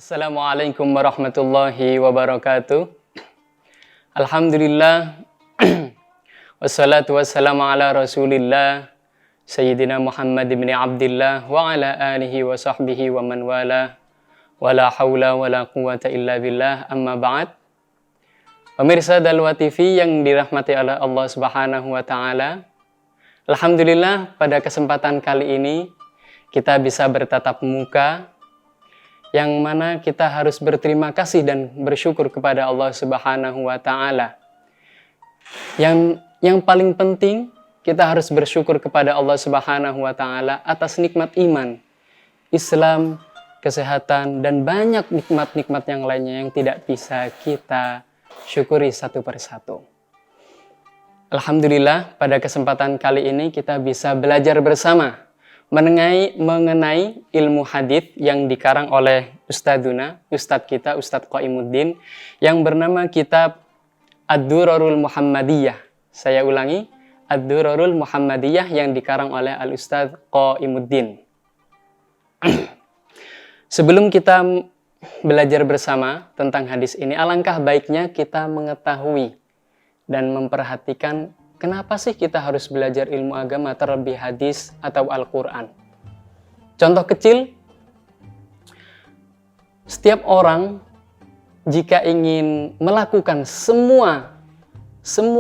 Assalamualaikum warahmatullahi wabarakatuh. Alhamdulillah. Wassalatu wassalamu ala rasulillah Sayyidina Muhammad ibn Abdillah wa ala alihi wa sahbihi wa man wala wa la hawla wa la quwata illa billah, amma ba'd. Pemirsa Dalwa TV yang dirahmati oleh Allah Subhanahu wa Ta'ala, alhamdulillah pada kesempatan kali ini kita bisa bertatap muka, yang mana kita harus berterima kasih dan bersyukur kepada Allah Subhanahu wa Ta'ala. Yang paling penting, kita harus bersyukur kepada Allah Subhanahu wa Ta'ala atas nikmat iman, Islam, kesehatan, dan banyak nikmat-nikmat yang lainnya yang tidak bisa kita syukuri satu persatu. Alhamdulillah, pada kesempatan kali ini kita bisa belajar bersama mengenai ilmu hadits yang dikarang oleh Ustadz kita, Ustadz Qaimuddin, yang bernama kitab Ad-Durarul Muhammadiyah. Saya ulangi, Ad-Durarul Muhammadiyah yang dikarang oleh Al-Ustadz Qaimuddin. Sebelum kita belajar bersama tentang hadis ini, alangkah baiknya kita mengetahui dan memperhatikan kenapa sih kita harus belajar ilmu agama, terlebih hadis atau Al-Quran. Contoh kecil, setiap orang jika ingin melakukan semua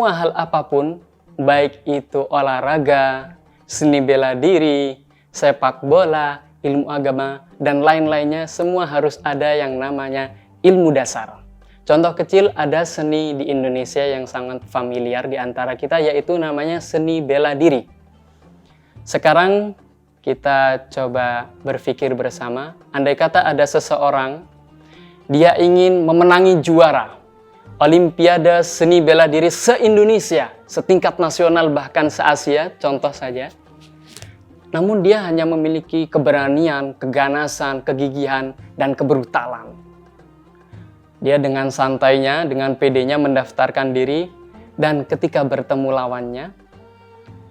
hal apapun, baik itu olahraga, seni bela diri, sepak bola, ilmu agama, dan lain-lainnya, semua harus ada yang namanya ilmu dasar. Contoh kecil, ada seni di Indonesia yang sangat familiar di antara kita, yaitu namanya seni bela diri. Sekarang kita coba berpikir bersama, andai kata ada seseorang, dia ingin memenangi juara Olimpiade seni bela diri se-Indonesia, setingkat nasional, bahkan se-Asia, contoh saja. Namun dia hanya memiliki keberanian, keganasan, kegigihan, dan kebrutalan. Dia dengan santainya, dengan pedenya mendaftarkan diri, dan ketika bertemu lawannya,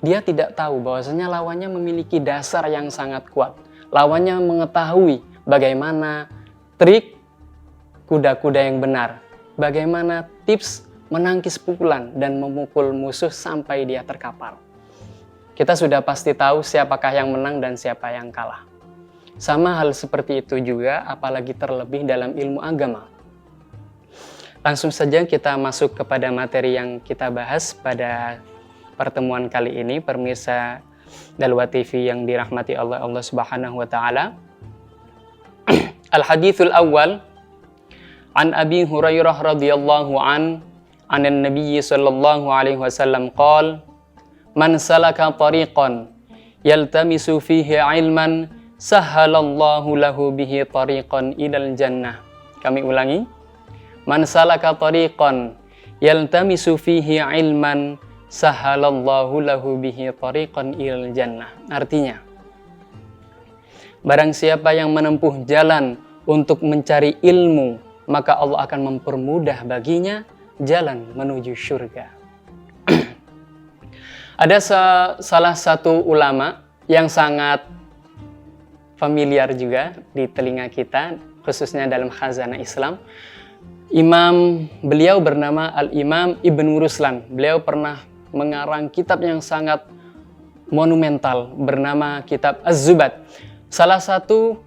dia tidak tahu bahwasanya lawannya memiliki dasar yang sangat kuat. Lawannya mengetahui bagaimana trik kuda-kuda yang benar, bagaimana tips menangkis pukulan dan memukul musuh sampai dia terkapar. Kita sudah pasti tahu siapakah yang menang dan siapa yang kalah. Sama hal seperti itu juga, apalagi terlebih dalam ilmu agama. Langsung saja kita masuk kepada materi yang kita bahas pada pertemuan kali ini, pemirsa Dalwa TV yang dirahmati oleh Allah Subhanahu wa Ta'ala. Al-hadithul awal an Abi Hurairah radhiyallahu anan Nabi sallallahu alaihi wasallam qala man salaka tariqan yaltamisu fihi ilman sahhalallahu lahu bihi tariqan ilal jannah. Kami ulangi. Man salaka tariqan yaltamisu fihi ilman sahhalallahu lahu bihi tariqan ilal jannah. Artinya, barang siapa yang menempuh jalan untuk mencari ilmu, maka Allah akan mempermudah baginya jalan menuju surga. Ada salah satu ulama yang sangat familiar juga di telinga kita, khususnya dalam khazanah Islam. Beliau bernama Al-Imam Ibn Ruslan. Beliau pernah mengarang kitab yang sangat monumental bernama kitab Az-Zubad. Salah satu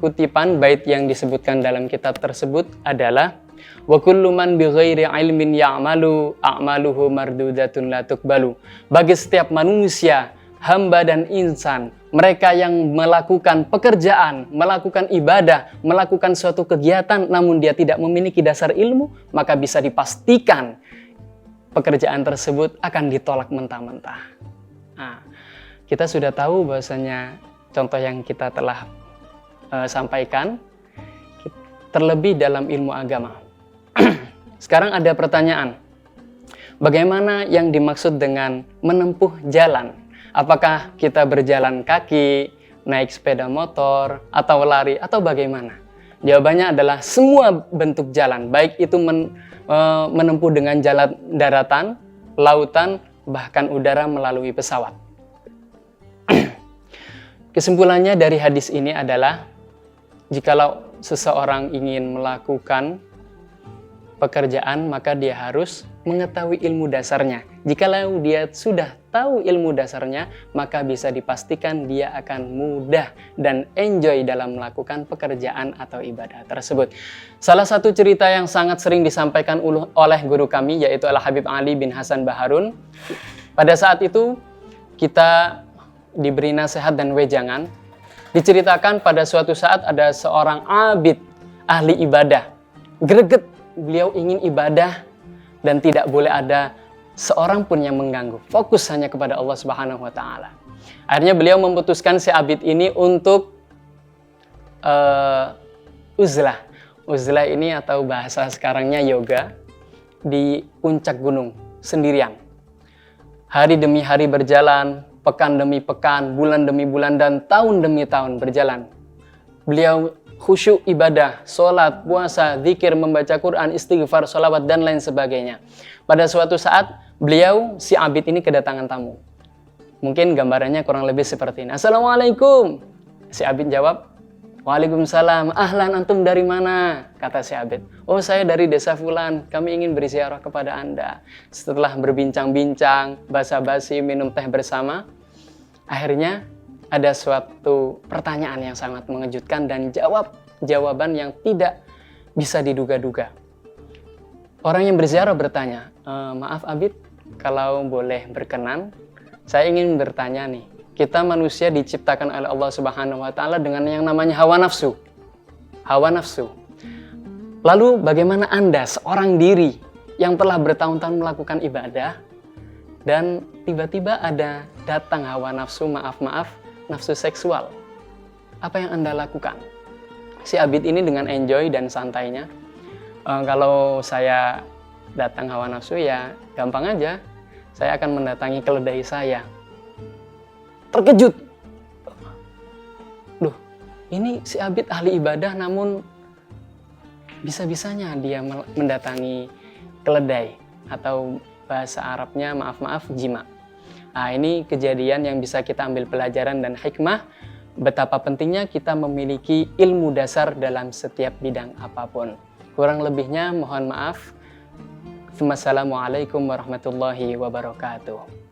kutipan bait yang disebutkan dalam kitab tersebut adalah wa kullu man bighairi ilmin ya'malu a'maluhu mardudatun la tuqbalu. Bagi setiap manusia, hamba dan insan, mereka yang melakukan pekerjaan, melakukan ibadah, melakukan suatu kegiatan, namun dia tidak memiliki dasar ilmu, maka bisa dipastikan pekerjaan tersebut akan ditolak mentah-mentah. Nah, kita sudah tahu bahwasanya contoh yang kita telah sampaikan, terlebih dalam ilmu agama. Sekarang ada pertanyaan, bagaimana yang dimaksud dengan menempuh jalan? Apakah kita berjalan kaki, naik sepeda motor, atau lari, atau bagaimana? Jawabannya adalah semua bentuk jalan, baik itu menempuh dengan jalan daratan, lautan, bahkan udara melalui pesawat. Kesimpulannya dari hadis ini adalah, jikalau seseorang ingin melakukan pekerjaan, maka dia harus mengetahui ilmu dasarnya. Jikalau dia sudah tahu ilmu dasarnya, maka bisa dipastikan dia akan mudah dan enjoy dalam melakukan pekerjaan atau ibadah tersebut. Salah satu cerita yang sangat sering disampaikan oleh guru kami, yaitu Al-Habib Ali bin Hasan Baharun. Pada saat itu, kita diberi nasihat dan wejangan. Diceritakan pada suatu saat ada seorang abid, ahli ibadah. Greget, beliau ingin ibadah dan tidak boleh ada seorang pun yang mengganggu. Fokus hanya kepada Allah Subhanahu wa taala. Akhirnya beliau memutuskan si abid ini untuk uzlah. Uzlah ini atau bahasa sekarangnya yoga di puncak gunung sendirian. Hari demi hari berjalan, pekan demi pekan, bulan demi bulan, dan tahun demi tahun berjalan. Beliau khusyuk ibadah, sholat, puasa, zikir, membaca Quran, istighfar, sholawat, dan lain sebagainya. Pada suatu saat, beliau, si abid ini kedatangan tamu. Mungkin gambarannya kurang lebih seperti ini. Assalamualaikum. Si abid jawab, Waalaikumsalam. Ahlan, antum dari mana? Kata si abid. Oh, saya dari desa Fulan. Kami ingin berziarah kepada Anda. Setelah berbincang-bincang, basa-basi, minum teh bersama, akhirnya ada suatu pertanyaan yang sangat mengejutkan dan jawaban yang tidak bisa diduga-duga. Orang yang berziarah bertanya, maaf Abid, kalau boleh berkenan, saya ingin bertanya nih, kita manusia diciptakan oleh Allah Subhanahu wa taala dengan yang namanya hawa nafsu. Hawa nafsu. Lalu bagaimana Anda, seorang diri yang telah bertahun-tahun melakukan ibadah, dan tiba-tiba ada datang hawa nafsu, nafsu seksual. Apa yang Anda lakukan? Si abid ini dengan enjoy dan santainya, kalau saya datang hawa nafsu ya gampang aja. Saya akan mendatangi keledai saya. Terkejut. Loh, ini si abid ahli ibadah namun bisa-bisanya dia mendatangi keledai, atau bahasa Arabnya jima. Nah, ini kejadian yang bisa kita ambil pelajaran dan hikmah betapa pentingnya kita memiliki ilmu dasar dalam setiap bidang apapun. Kurang lebihnya mohon maaf. Wassalamualaikum warahmatullahi wabarakatuh.